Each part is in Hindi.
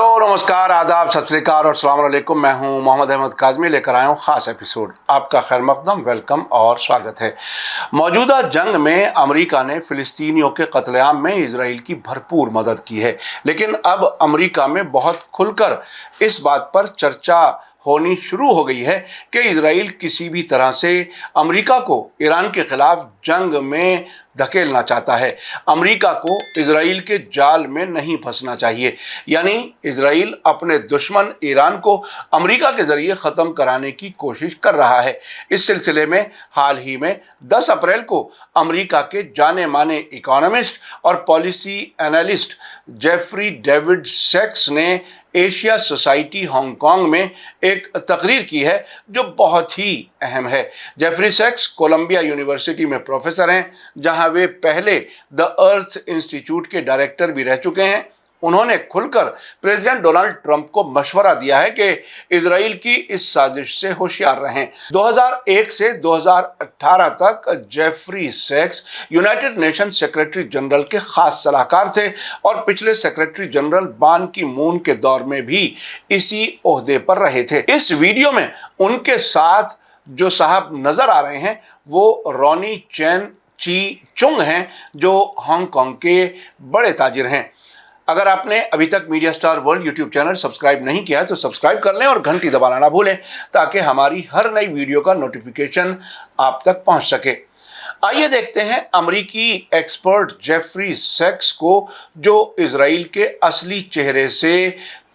हेलो, नमस्कार, आदाब, सत श्री अकाल और अस्सलाम वालेकुम। मैं हूं मोहम्मद अहमद काज़मी, लेकर आया हूं ख़ास एपिसोड। आपका खैर मक़दम, वेलकम और स्वागत है। मौजूदा जंग में अमेरिका ने फ़िलिस्तीनियों के कत्लेआम में इजराइल की भरपूर मदद की है, लेकिन अब अमेरिका में बहुत खुलकर इस बात पर चर्चा होनी शुरू हो गई है कि इजराइल किसी भी तरह से अमेरिका को ईरान के खिलाफ जंग में धकेलना चाहता है। अमेरिका को इजराइल के जाल में नहीं फंसना चाहिए, यानी इजराइल अपने दुश्मन ईरान को अमेरिका के जरिए ख़त्म कराने की कोशिश कर रहा है। इस सिलसिले में हाल ही में 10 अप्रैल को अमेरिका के जाने माने इकोनॉमिस्ट और पॉलिसी एनालिस्ट जेफरी डेविड सेक्स ने एशिया सोसाइटी हांगकांग में एक तकरीर की है जो बहुत ही अहम है। जेफरी सेक्स कोलंबिया यूनिवर्सिटी में प्रोफेसर हैं, जहां वे पहले द अर्थ इंस्टीट्यूट के डायरेक्टर भी रह चुके हैं। उन्होंने खुलकर प्रेसिडेंट डोनाल्ड ट्रंप को मशवरा दिया है कि इजराइल की इस साजिश से होशियार रहें। 2001 से 2018 तक जेफरी सेक्स यूनाइटेड नेशन सेक्रेटरी जनरल के खास सलाहकार थे और पिछले सेक्रेटरी जनरल बान की मून के दौर में भी इसी ओहदे पर रहे थे। इस वीडियो में उनके साथ जो साहब नजर आ रहे हैं वो रॉनी चेन ची चुंग हैं, जो हांगकांग के बड़े ताजिर हैं। अगर आपने अभी तक media star world YouTube channel subscribe नहीं किया है तो सब्सक्राइब कर लें और घंटी दबाना ना भूलें, ताकि हमारी हर नई वीडियो का नोटिफिकेशन आप तक पहुंच सके। आइए देखते हैं अमेरिकी एक्सपर्ट जेफरी सेक्स को, जो इजराइल के असली चेहरे से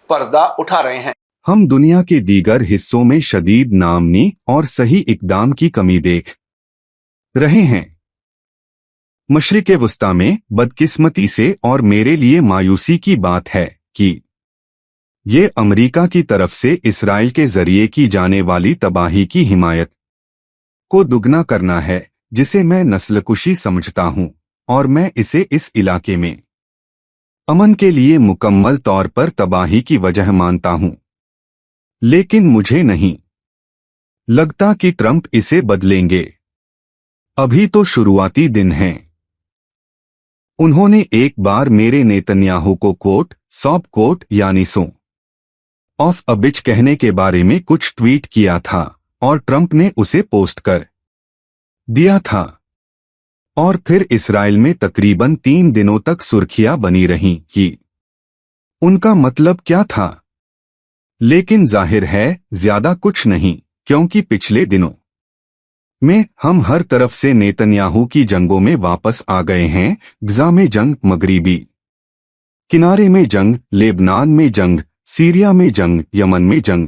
पर्दा उठा रहे हैं। हम दुनिया के दीगर हिस्सों में शदीद नामनी और सही इक़दाम की कमी देख रहे हैं। मशरिक़ वस्ता में बदकिस्मती से और मेरे लिए मायूसी की बात है कि ये अमेरिका की तरफ से इसराइल के जरिए की जाने वाली तबाही की हिमायत को दुगना करना है, जिसे मैं नस्लकुशी समझता हूं, और मैं इसे इस इलाके में अमन के लिए मुकम्मल तौर पर तबाही की वजह मानता हूं। लेकिन मुझे नहीं लगता कि ट्रंप इसे बदलेंगे। अभी तो शुरुआती दिन हैं। उन्होंने एक बार मेरे नेतन्याहू को सॉप कोट यानी सो ऑफ अ बिच कहने के बारे में कुछ ट्वीट किया था और ट्रंप ने उसे पोस्ट कर दिया था, और फिर इसराइल में तकरीबन 3 दिनों तक सुर्खियां बनी रहीं कि उनका मतलब क्या था। लेकिन जाहिर है ज्यादा कुछ नहीं, क्योंकि पिछले दिनों में हम हर तरफ से नेतन्याहू की जंगों में वापस आ गए हैं। गजा में जंग, मगरिबी किनारे में जंग, लेबनान में जंग, सीरिया में जंग, यमन में जंग,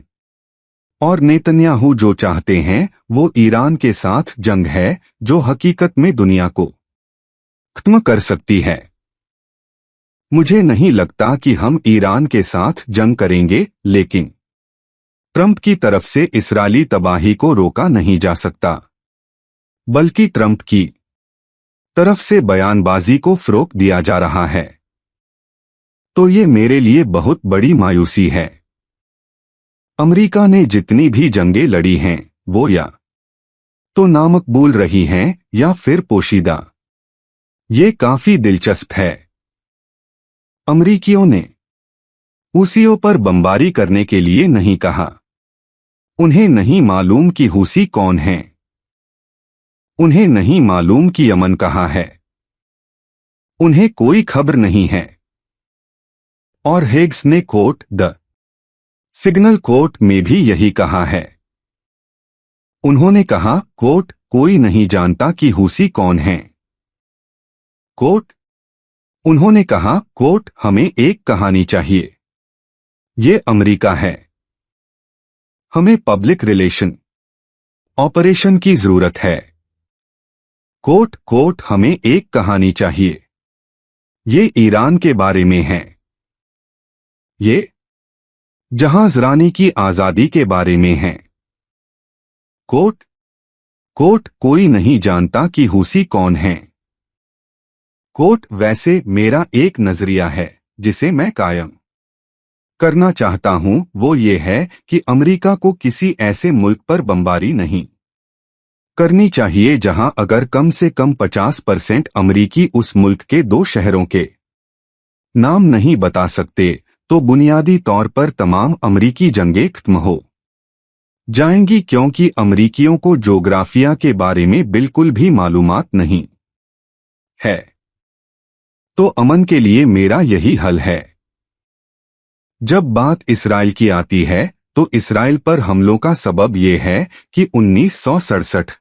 और नेतन्याहू जो चाहते हैं वो ईरान के साथ जंग है, जो हकीकत में दुनिया को खत्म कर सकती है। मुझे नहीं लगता कि हम ईरान के साथ जंग करेंगे, लेकिन ट्रंप की तरफ से इस्राएली तबाही को रोका नहीं जा सकता, बल्कि ट्रंप की तरफ से बयानबाजी को फ़रोग़ दिया जा रहा है। तो ये मेरे लिए बहुत बड़ी मायूसी है। अमेरिका ने जितनी भी जंगें लड़ी हैं वो या तो नामकबूल रही हैं या फिर पोशीदा। ये काफी दिलचस्प है। अमेरिकियों ने हूसियों पर बमबारी करने के लिए नहीं कहा। उन्हें नहीं मालूम कि हूसी कौन हैं। उन्हें नहीं मालूम कि यमन कहाँ है। उन्हें कोई खबर नहीं है। और हेग्स ने द सिग्नल में भी यही कहा है। उन्होंने कहा कोई नहीं जानता कि हूसी कौन है। उन्होंने कहा हमें एक कहानी चाहिए। ये अमेरिका है। हमें पब्लिक रिलेशन ऑपरेशन की जरूरत है। हमें एक कहानी चाहिए। ये ईरान के बारे में है। ये जहाजरानी की आजादी के बारे में है। कोई नहीं जानता कि हूसी कौन है। वैसे मेरा एक नजरिया है जिसे मैं कायम करना चाहता हूं, वो ये है कि अमेरिका को किसी ऐसे मुल्क पर बमबारी नहीं करनी चाहिए जहां अगर कम से कम 50% अमेरिकी उस मुल्क के 2 शहरों के नाम नहीं बता सकते तो बुनियादी तौर पर तमाम अमरीकी जंगें खत्म हो जाएंगी, क्योंकि अमरीकियों को जोग्राफिया के बारे में बिल्कुल भी मालूमात नहीं है। तो अमन के लिए मेरा यही हल है। जब बात इसराइल की आती है तो इसराइल पर हमलों का सबब यह है कि 1967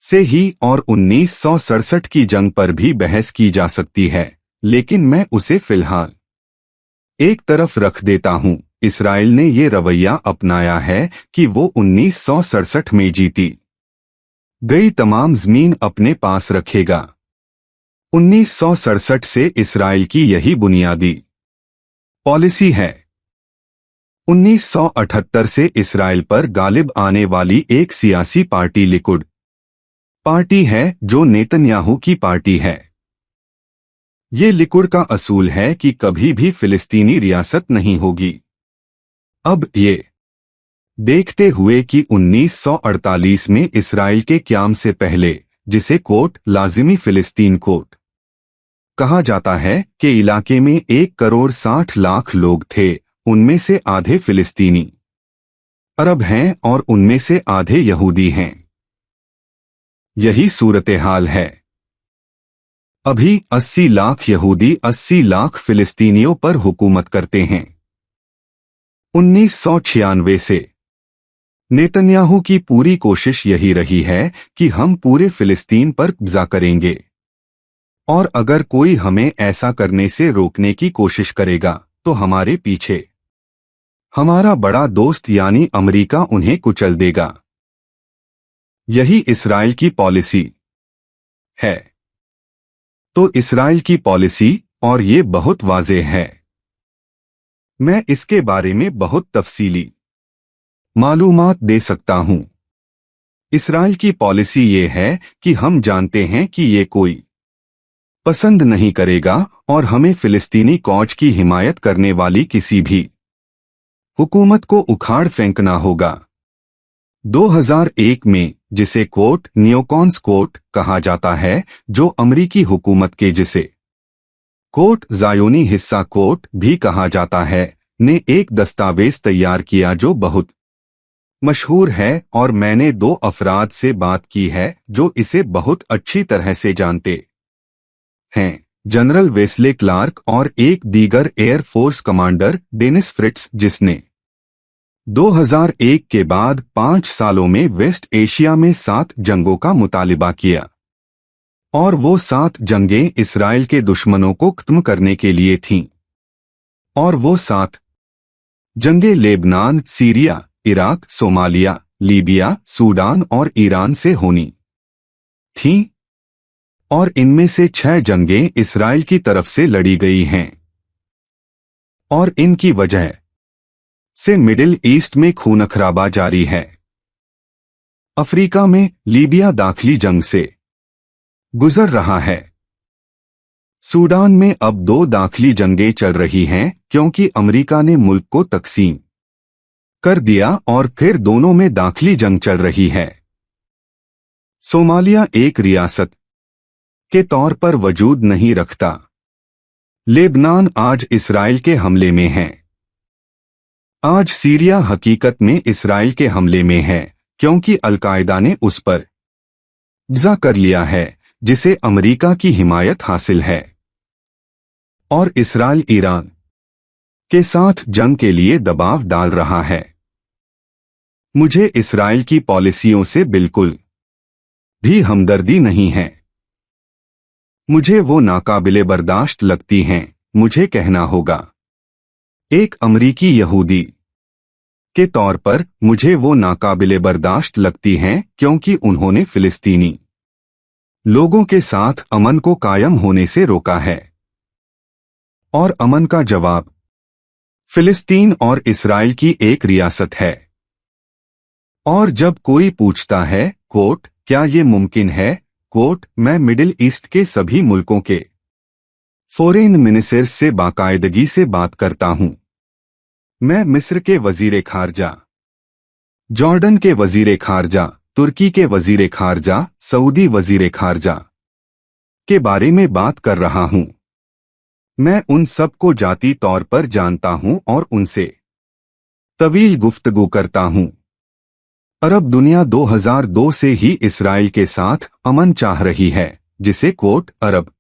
से ही, और 1967 की जंग पर भी बहस की जा सकती है, लेकिन मैं उसे फिलहाल एक तरफ रख देता हूं। इसराइल ने ये रवैया अपनाया है कि वो 1967 में जीती गई तमाम जमीन अपने पास रखेगा। 1967 से इसराइल की यही बुनियादी पॉलिसी है। 1978 से इसराइल पर गालिब आने वाली एक सियासी पार्टी लिकुड पार्टी है, जो नेतन्याहू की पार्टी है। ये लिकुड का असूल है कि कभी भी फिलिस्तीनी रियासत नहीं होगी। अब ये देखते हुए कि 1948 में इसराइल के क़याम से पहले, जिसे कोट लाजिमी फिलिस्तीन कोट कहा जाता है, के इलाके में 1,60,00,000 लोग थे। उनमें से आधे फिलिस्तीनी अरब हैं और उनमें से आधे यहूदी हैं। यही सूरत हाल है। अभी 80 लाख यहूदी 80 लाख फिलिस्तीनियों पर हुकूमत करते हैं। 1996 से नेतन्याहू की पूरी कोशिश यही रही है कि हम पूरे फिलिस्तीन पर कब्जा करेंगे, और अगर कोई हमें ऐसा करने से रोकने की कोशिश करेगा तो हमारे पीछे हमारा बड़ा दोस्त यानी अमेरिका उन्हें कुचल देगा। यही इसराइल की पॉलिसी है। तो इसराइल की पॉलिसी, और ये बहुत वाज़ेह है। मैं इसके बारे में बहुत तफसीली मालूमात दे सकता हूं। इसराइल की पॉलिसी ये है कि हम जानते हैं कि ये कोई पसंद नहीं करेगा और हमें फिलिस्तीनी कौज की हिमायत करने वाली किसी भी हुकूमत को उखाड़ फेंकना होगा। 2001 में, जिसे कोट नियोकॉन्स कोट कहा जाता है, जो अमरीकी हुकूमत के जिसे कोट ज़ायोनी हिस्सा कोट भी कहा जाता है, ने एक दस्तावेज तैयार किया जो बहुत मशहूर है, और मैंने 2 अफराद से बात की है जो इसे बहुत अच्छी तरह से जानते हैं, जनरल वेस्ले क्लार्क और एक दीगर एयरफोर्स कमांडर डेनिस फ्रिट्स, जिसने 2001 के बाद 5 सालों में वेस्ट एशिया में 7 जंगों का मुतालिबा किया, और वो 7 जंगें इसराइल के दुश्मनों को खत्म करने के लिए थीं। और वो 7 जंगें Lebanon, Syria, Iraq, Somalia, Libya, Sudan और ईरान से होनी थीं, और इनमें से 6 जंगें इसराइल की तरफ से लड़ी गई हैं। और इनकी वजह से मिडिल ईस्ट में खूनखराबा जारी है। अफ्रीका में लीबिया दाखिली जंग से गुजर रहा है। सूडान में अब 2 दाखिली जंगें चल रही हैं, क्योंकि अमेरिका ने मुल्क को तकसीम कर दिया और फिर दोनों में दाखिली जंग चल रही है। सोमालिया एक रियासत के तौर पर वजूद नहीं रखता। लेबनान आज इसराइल के हमले में है। आज सीरिया हकीकत में इसराइल के हमले में है, क्योंकि अल-कायदा ने उस पर कब्जा कर लिया है, जिसे अमेरिका की हिमायत हासिल है। और इसराइल ईरान के साथ जंग के लिए दबाव डाल रहा है। मुझे इसराइल की पॉलिसियों से बिल्कुल भी हमदर्दी नहीं है। मुझे वो नाकाबिले बर्दाश्त लगती हैं। मुझे कहना होगा, एक अमरीकी यहूदी के तौर पर मुझे वो नाकाबिले बर्दाश्त लगती हैं, क्योंकि उन्होंने फिलिस्तीनी लोगों के साथ अमन को कायम होने से रोका है। और अमन का जवाब फिलिस्तीन और इसराइल की एक रियासत है। और जब कोई पूछता है, कोट, क्या ये मुमकिन है, कोट, मैं मिडिल ईस्ट के सभी मुल्कों के फॉरेन मिनिस्टर्स से बाकायदगी से बात करता हूं। मैं मिस्र के वजीर खारजा, जॉर्डन के वजीर खारजा, तुर्की के वजीर खारजा, सऊदी वजीर खारजा के बारे में बात कर रहा हूं। मैं उन सब को जाती तौर पर जानता हूं और उनसे तवील गुफ्तगू करता हूं। अरब दुनिया 2002 से ही इसराइल के साथ अमन चाह रही है, जिसे कोट अरब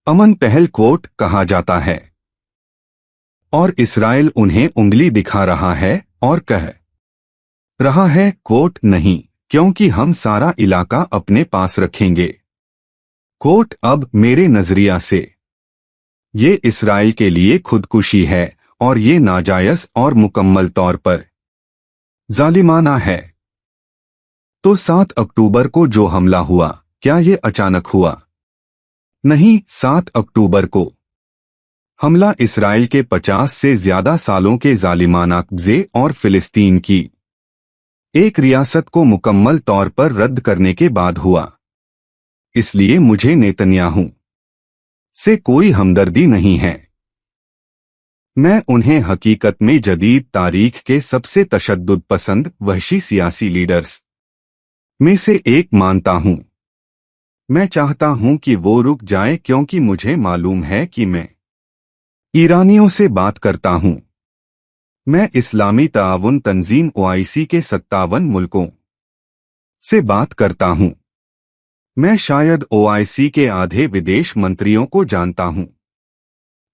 अमन पहल कोट कहा जाता है, और इसराइल उन्हें उंगली दिखा रहा है और कह रहा है कोट नहीं, क्योंकि हम सारा इलाका अपने पास रखेंगे। कोट अब मेरे नजरिया से ये इसराइल के लिए खुदकुशी है और ये नाजायज और मुकम्मल तौर पर जालिमाना है। तो 7 अक्टूबर को जो हमला हुआ, क्या ये अचानक हुआ? नहीं, 7 अक्टूबर को हमला इसराइल के 50 से ज्यादा सालों के जालिमाना कब्जे और फिलिस्तीन की एक रियासत को मुकम्मल तौर पर रद्द करने के बाद हुआ। इसलिए मुझे नेतन्याहू से कोई हमदर्दी नहीं है। मैं उन्हें हकीकत में जदीद तारीख के सबसे तशद्दुद पसंद वहशी सियासी लीडर्स में से एक मानता हूं। मैं चाहता हूं कि वो रुक जाए, क्योंकि मुझे मालूम है कि मैं ईरानियों से बात करता हूं। मैं इस्लामी ताआवुन तंजीम ओआईसी के 57 मुल्कों से बात करता हूं। मैं शायद ओआईसी के आधे विदेश मंत्रियों को जानता हूं।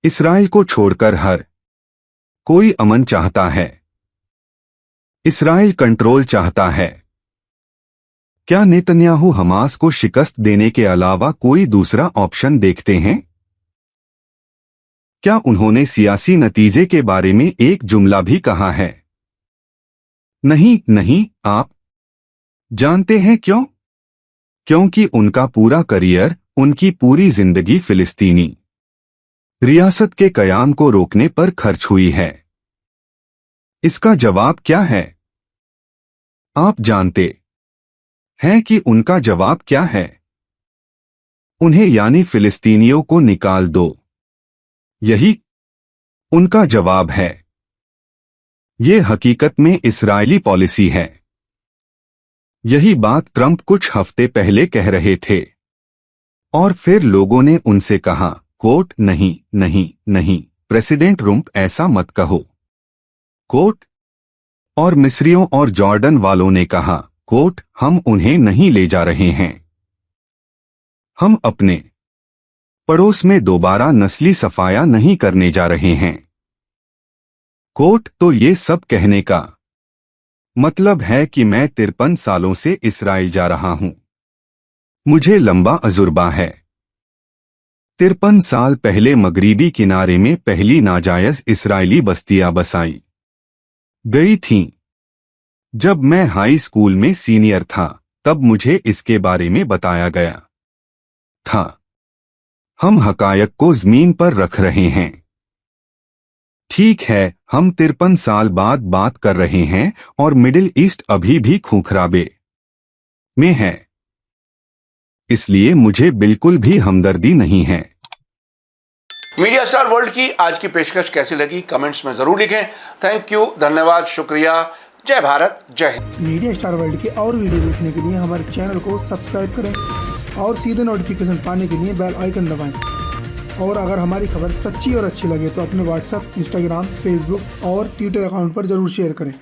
इसराइल को छोड़कर हर कोई अमन चाहता है। इसराइल कंट्रोल चाहता है। क्या नेतन्याहू हमास को शिकस्त देने के अलावा कोई दूसरा ऑप्शन देखते हैं? क्या उन्होंने सियासी नतीजे के बारे में एक जुमला भी कहा है? नहीं नहीं। आप जानते हैं क्यों? क्योंकि उनका पूरा करियर, उनकी पूरी जिंदगी फिलिस्तीनी रियासत के कयाम को रोकने पर खर्च हुई है। इसका जवाब क्या है? आप जानते हैं कि उनका जवाब क्या है? उन्हें यानी फिलिस्तीनियों को निकाल दो। यही उनका जवाब है। ये हकीकत में इस्राएली पॉलिसी है। यही बात ट्रंप कुछ हफ्ते पहले कह रहे थे, और फिर लोगों ने उनसे कहा कोट नहीं नहीं नहीं, प्रेसिडेंट ट्रंप ऐसा मत कहो कोट। और मिस्रियों और जॉर्डन वालों ने कहा कोट हम उन्हें नहीं ले जा रहे हैं। हम अपने पड़ोस में दोबारा नस्ली सफाया नहीं करने जा रहे हैं कोट। तो ये सब कहने का मतलब है कि मैं 53 सालों से इसराइल जा रहा हूं। मुझे लंबा अजुर्बा है। 53 साल पहले मगरिबी किनारे में पहली नाजायज इसराइली बस्तियां बसाई गई थीं। जब मैं हाई स्कूल में सीनियर था, तब मुझे इसके बारे में बताया गया था। हम हकायक को जमीन पर रख रहे हैं। ठीक है, हम 53 साल बाद बात कर रहे हैं और मिडिल ईस्ट अभी भी खूंखराबे में है। इसलिए मुझे बिल्कुल भी हमदर्दी नहीं है। मीडिया स्टार वर्ल्ड की आज की पेशकश कैसी लगी कमेंट्स में जरूर लिखें। थैंक यू, धन्यवाद, शुक्रिया। जय भारत, जय हिंद। मीडिया स्टार वर्ल्ड के और वीडियो देखने के लिए हमारे चैनल को सब्सक्राइब करें और सीधे नोटिफिकेशन पाने के लिए बेल आइकन दबाएं। और अगर हमारी खबर सच्ची और अच्छी लगे तो अपने व्हाट्सएप, इंस्टाग्राम, फेसबुक और ट्विटर अकाउंट पर जरूर शेयर करें।